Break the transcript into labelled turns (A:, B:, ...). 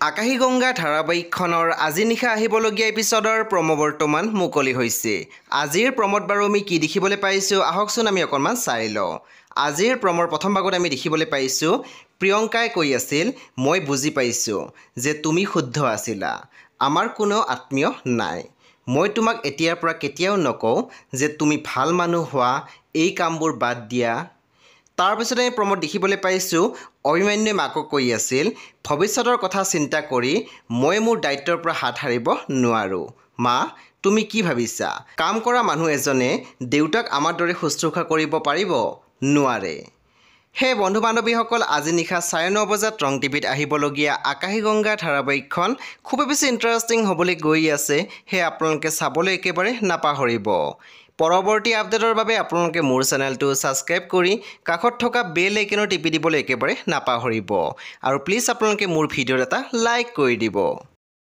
A: আকাশী গংগা ধাৰাবাহিকখনৰ আজি নিশা আহিবলগীয়া এপিছডৰ প্ৰমো বৰ্তমান মুকলি হৈছে। আজিৰ প্ৰমোত বাৰু আমি কি দেখিবলৈ পাইছোঁ আহকচোন আমি অকণমান চাই লওঁ। আজিৰ প্ৰমৰ প্ৰথম ভাগত আমি দেখিবলৈ পাইছোঁ প্ৰিয়ংকাই কৈ আছিল, মই বুজি পাইছোঁ যে তুমি শুদ্ধ আছিলা, আমাৰ কোনো আত্মীয় নাই। মই তোমাক এতিয়াৰ পৰা কেতিয়াও নকওঁ যে তুমি ভাল মানুহ হোৱা, এই কামবোৰ বাদ দিয়া। তাৰপিছতে আমি প্ৰমোদ দেখিবলৈ পাইছোঁ অভিমন্যুৱে মাকক কৈ আছিল, ভৱিষ্যতৰ কথা চিন্তা কৰি মই মোৰ দায়িত্বৰ পৰা হাত সাৰিব নোৱাৰোঁ। মা, তুমি কি ভাবিছা? কাম কৰা মানুহ এজনে দেউতাক আমাৰ দৰে শুশ্ৰূষা কৰিব পাৰিব? নোৱাৰে। সেই বন্ধু বান্ধৱীসকল আজি নিশা 9:30 বজাত ৰং টিভিত আহিবলগীয়া আকাশী গংগা ধাৰাবাহিকখন খুবেই বেছি ইণ্টাৰেষ্টিং হ'বলৈ গৈ আছে। সেয়ে আপোনালোকে চাবলৈ একেবাৰে নাপাহৰিব। পৰৱৰ্তী আপডেটৰ বাবে আপোনালোকে মোৰ চেনেলটো ছাবস্ক্ৰাইব কৰি কাষত থকা বেল আইকনৰ টিপি দিবলৈ একেবাৰে নাপাহৰিব। আৰু প্লিজ আপোনালোকে মোৰ ভিডিঅ'ত এটা লাইক কৰি দিব।